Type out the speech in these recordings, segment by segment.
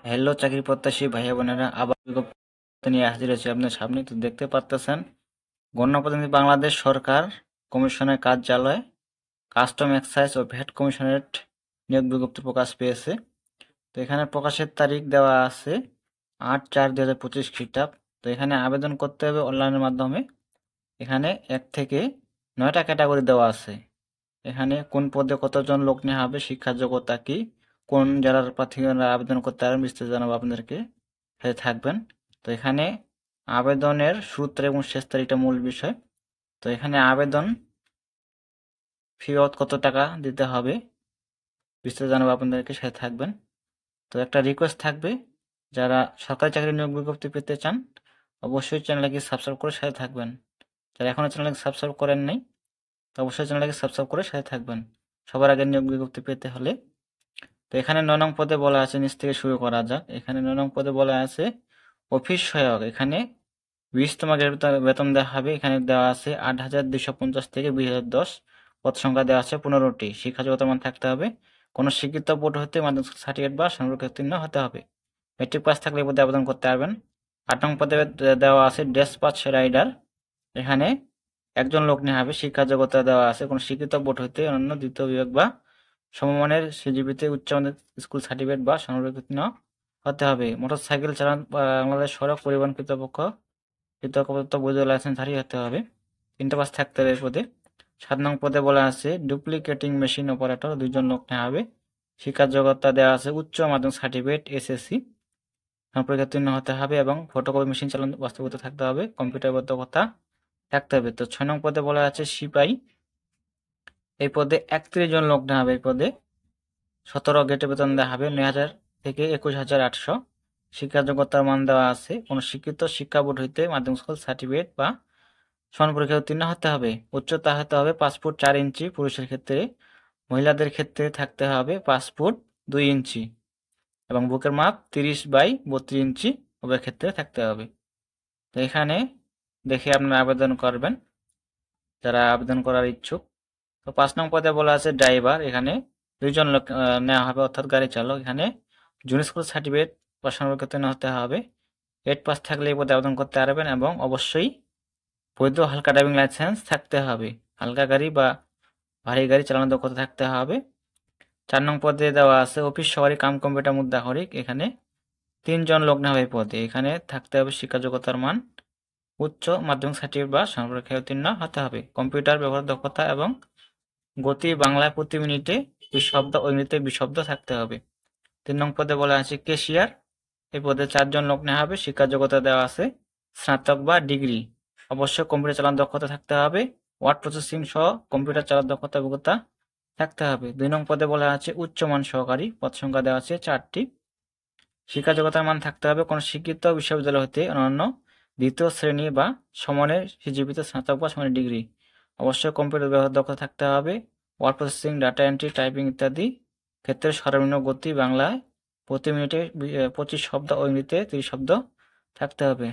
Hello চাকরি প্রত্যাশী ভাইয়া বোনেরা, আবার বিজ্ঞপ্তি নিয়ে হাজির হয়েছে আপনার সামনে। তো দেখতে পারতেছেন, গণপ্রজাতন্ত্রী বাংলাদেশ সরকার কমিশনের কার্যালয় কাস্টম এক্সাইজ ও ভ্যাট কমিশনারেট নিয়োগ বিজ্ঞপ্তি প্রকাশ পেয়েছে। তো এখানে প্রকাশের তারিখ দেওয়া আছে 8/4/2025 খ্রিস্টাব্দ। তো এখানে আবেদন করতে হবে অনলাইনের মাধ্যমে। এখানে 1 থেকে 9টা ক্যাটাগরি দেওয়া আছে। এখানে কোন পদে কতজন লোক নেওয়া হবে, শিক্ষার যোগ্যতা কি, কোন জেলার প্রার্থীরা আবেদন করতে পারবেন, বিস্তারিত জানাবো আপনাদেরকে, সাথে থাকবেন। তো এখানে আবেদনের শুরু তারিখ এবং শেষ তারিখটা মূল বিষয়। তো এখানে আবেদন ফি বাবদ কত টাকা দিতে হবে বিস্তারিত জানাবো আপনাদেরকে, সাথে থাকবেন। তো একটা রিকোয়েস্ট থাকবে, যারা সরকারি চাকরি নিয়োগ বিজ্ঞপ্তি পেতে চান অবশ্যই চ্যানেলকে সাবস্ক্রাইব করে সাথে থাকবেন। যারা এখনও চ্যানেলকে সাবস্ক্রাইব করেন নাই তো অবশ্যই চ্যানেলকে সাবস্ক্রাইব করে সাথে থাকবেন সবার আগে নিয়োগ বিজ্ঞপ্তি পেতে হলে। তো এখানে 9 নং পদে বলা আছে, নিচ থেকে শুরু করা যাক। এখানে 9 নং পদে বলা আছে অফিস সহায়ক। এখানে 20তম গ্রেড বেতন দেওয়া হবে। এখানে দেওয়া আছে 8,250 থেকে 20,010। পদ সংখ্যা দেওয়া আছে 15টি। শিক্ষা যোগ্যতার মান থাকতে হবে কোনো শিক্ষিত বোর্ড হতে মাধ্যমিক সার্টিফিকেট বা সমমানের উত্তীর্ণ হতে হবে। মেট্রিক পাস থাকলে এই পদে আবেদন করতে পারবেন। 8 নং পদে দেওয়া আছে ডেসপাচ রাইডার। এখানে একজন লোক নেওয়া হবে। শিক্ষা যোগ্যতা দেওয়া আছে কোনো শিক্ষিত বোর্ড হতে অন্য দ্বিতীয় বিভাগ বা সমমানের সিজিপিতে উচ্চ মাধ্যমিক স্কুল সার্টিফিকেট বা সমমানের হতে হবে। মোটরসাইকেল চালান বাংলাদেশ সড়ক পরিবহন কর্তৃপক্ষ কৃতজ্ঞপ্রাপ্ত বৈধ লাইসেন্সধারী হতে হবে। 3টে পাস থাকতে হবে এই পদে। 7 নং পদে বলা আছে ডুপ্লিকেটিং মেশিন অপারেটর, 2জন লোক নেওয়া হবে। শিক্ষার যোগ্যতা দেওয়া আছে উচ্চ মাধ্যমিক সার্টিফিকেট এসএসসি পরীক্ষা উত্তীর্ণ হতে হবে এবং ফটোকপি মেশিন চালানো বাস্তবতা থাকতে হবে, কম্পিউটার দক্ষতা থাকতে হবে। তো 6 নং পদে বলা আছে সিপাই। এই পদে 31 জন লোক নেওয়া হবে। এই পদে 17 গেটে বেতন দেওয়া হবে 9,000 থেকে 21,800। শিক্ষা যোগ্যতার মান দেওয়া আছে কোনো শিক্ষিত শিক্ষা বোর্ড হইতে মাধ্যমিক স্কুল সার্টিফিকেট বা সমান পরীক্ষা উত্তীর্ণ হতে হবে। উচ্চতা হতে হবে 5 ফুট 4 ইঞ্চি পুরুষের ক্ষেত্রে। মহিলাদের ক্ষেত্রে থাকতে হবে 5 ফুট 2 ইঞ্চি এবং বুকের মাপ 30/32 ইঞ্চি উভয় ক্ষেত্রে থাকতে হবে। তো এখানে দেখে আপনারা আবেদন করবেন যারা আবেদন করার ইচ্ছুক। তো 5 নং পদে বলা আছে ড্রাইভার। এখানে 2জন লোক নেওয়া হবে অর্থাৎ গাড়ি চালক। এখানে জুনিয়র স্কুল সার্টিফিকেট বা সমমানের হতে হবে। 8 পাস থাকলে এই পদে আবেদন করতে পারবেন এবং অবশ্যই বৈধ হালকা ড্রাইভিং লাইসেন্স থাকতে হবে। হালকা গাড়ি বা ভারী গাড়ি চালানোর দক্ষতা থাকতে হবে। 4 নং পদে দেওয়া আছে অফিস সহকারী কাম কম্পিউটার মুদ্রাক্ষরিক। এখানে 3জন লোক নেওয়া হবে এই পদে। এখানে থাকতে হবে শিক্ষা যোগ্যতার মান উচ্চ মাধ্যমিক সার্টিফিকেট বা সমপরীক্ষায় উত্তীর্ণ হতে হবে। কম্পিউটার ব্যবহার দক্ষতা এবং গতি বাংলায় প্রতি মিনিটে 20 শব্দ ও ইংরেজিতে 20 শব্দ থাকতে হবে। 3 নং পদে বলা আছে ক্যাশিয়ার। এই পদে 4জন লোক নেওয়া হবে। শিক্ষা যোগ্যতা দেওয়া আছে স্নাতক বা ডিগ্রি। অবশ্যই কম্পিউটার চালানোর দক্ষতা থাকতে হবে। ওয়ার্ড প্রসেসিং সহ কম্পিউটার চালানোর দক্ষতা অভিজ্ঞতা থাকতে হবে। 2 নং পদে বলা আছে উচ্চমান সহকারী। পদ সংখ্যা দেওয়া আছে 4টি। শিক্ষা যোগ্যতার মান থাকতে হবে কোনো শিক্ষিত বিশ্ববিদ্যালয় হতে অনন্য দ্বিতীয় শ্রেণী বা সমানের সিজিপিতে স্নাতক বা সমানের ডিগ্রি। অবশ্যই কম্পিউটার ব্যবহার দক্ষতা থাকতে হবে। Word processing, data entry, typing ইত্যাদি ক্ষেত্রে সর্বনিম্ন গতি বাংলায় প্রতি মিনিটে 25 শব্দ ও ইংরেজিতে 30 শব্দ থাকতে হবে।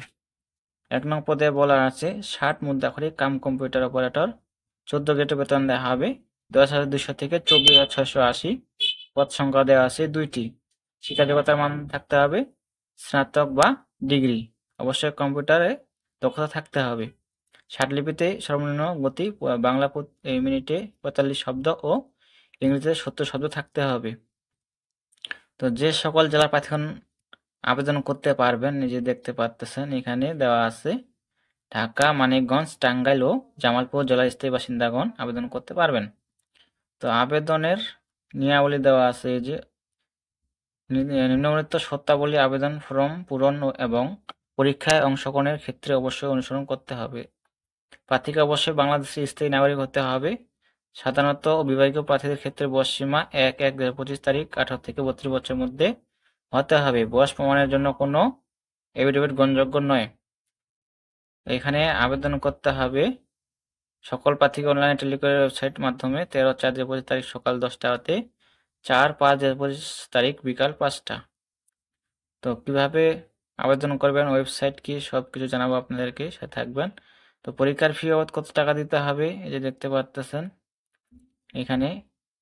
1 নং পদে বলা আছে 60 মুদ্রাক্ষরিক কাম কম্পিউটার অপারেটর। 14 গ্রেডে বেতন দেওয়া হবে 10,200 থেকে 24,680। পদ সংখ্যা দেওয়া আছে 2টি। শিক্ষা যোগ্যতার মান থাকতে হবে স্নাতক বা ডিগ্রি। অবশ্যই কম্পিউটারে দক্ষতা থাকতে হবে। ষাটলিপিতে সর্বনিম্ন গতি বাংলা মিনিটে 45 শব্দ ও ইংরেজিতে 70 শব্দ থাকতে হবে। তো যে সকল জেলার প্রার্থীগণ আবেদন করতে পারবেন নিজে দেখতে পাচ্ছেন এখানে দেওয়া আছে ঢাকা, মানিকগঞ্জ, টাঙ্গাইল ও জামালপুর জেলার স্থায়ী বাসিন্দাগণ আবেদন করতে পারবেন। তো আবেদনের নিয়মাবলী দেওয়া আছে যে নিম্নলিখিত শর্তাবলী আবেদন ফর্ম পূরণ এবং পরীক্ষায় অংশগ্রহণের ক্ষেত্রে অবশ্যই অনুসরণ করতে হবে। প্রার্থীকে অবশ্যই বাংলাদেশের স্থায়ী নাগরিক হতে হবে। সাধারণত বিবাহিত প্রার্থীদের ক্ষেত্রে বয়সসীমা 1/1/2025 তারিখ 18 থেকে 32 বছরের মধ্যে হতে হবে। বয়স প্রমাণের জন্য কোনো এফিডেভিট গ্রহণযোগ্য নয়। এখানে আবেদন করতে হবে সকল প্রার্থীকে অনলাইনে টেলিকরের ওয়েবসাইট মাধ্যমে 13/4/2025 তারিখ সকাল 10টা হতে 4/5/2025 তারিখ বিকাল 5টা। তো কিভাবে আবেদন করবেন, ওয়েবসাইট কি, সব কিছু জানাবো আপনাদেরকে, সাথে থাকবেন। তো পরীক্ষার ফি বাবদ কত টাকা দিতে হবে এই যে দেখতে পাচ্ছেন এখানে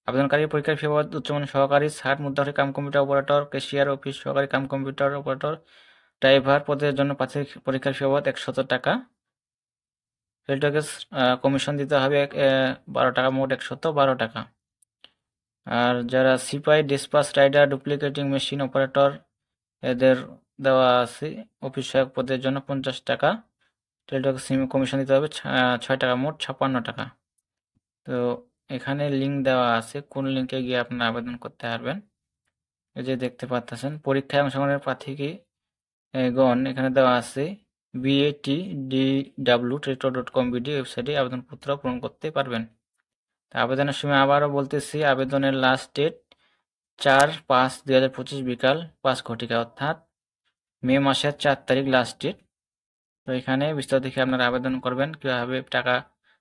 আবেদনকারী পরীক্ষার ফি বাবদ উচ্চমানের সহকারী, ষাট মুদ্রাক্ষরিক cum computer operator, cashier, office সহকারী কাম কম্পিউটার অপারেটর, ড্রাইভার পদের জন্য প্রার্থীর পরীক্ষার ফি বাবদ 100 টাকা। রেলট্যাক্স কমিশন দিতে হবে 12 টাকা, মোট 112 টাকা। আর যারা সিপাই, ডিসপাস রাইডার, ডুপ্লিকেটিং মেশিন অপারেটর এদের দেওয়া আছে অফিস সহায়ক পদের জন্য 50 টাকা। রেলট্যাক্স কমিশন দিতে হবে 6 টাকা, মোট 56 টাকা। তো এখানে লিঙ্ক দেওয়া আছে, কোন লিঙ্কে গিয়ে আপনারা আবেদন করতে পারবেন। এই যে দেখতে পাচ্ছেন পরীক্ষায় অংশগ্রহণের প্রার্থীকে গণ এখানে দেওয়া আছে batdw.টেলিটক.com.bd ওয়েবসাইটে আবেদনপত্র পূরণ করতে পারবেন। তা আবেদনের সময় আবারও বলতেছি, আবেদনের লাস্ট ডেট 4/5/2025 বিকাল 5 ঘটিকা, অর্থাৎ মে মাসের 4 তারিখ লাস্ট ডেট। তো এখানে বিস্তারিত দেখে আপনারা আবেদন করবেন, কীভাবে টাকা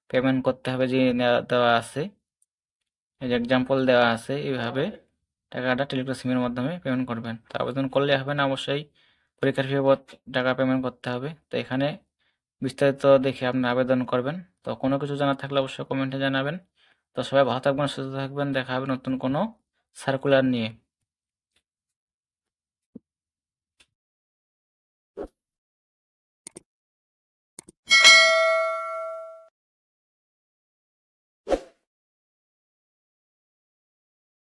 পেমেন্ট করতে হবে যে দেওয়া আছে, এই যে এক্সাম্পল দেওয়া আছে, এইভাবে টাকাটা টেলিটক সিমের মাধ্যমে পেমেন্ট করবেন। তো আবেদন করলে হবে না, অবশ্যই পরীক্ষার ফি বাবদ টাকা পেমেন্ট করতে হবে। তো এখানে বিস্তারিত দেখে আপনি আবেদন করবেন। তো কোনো কিছু জানা থাকলে অবশ্যই কমেন্টে জানাবেন। তো সবাই ভালো থাকবেন, সুস্থ থাকবেন, দেখা হবে নতুন কোনো সার্কুলার নিয়ে।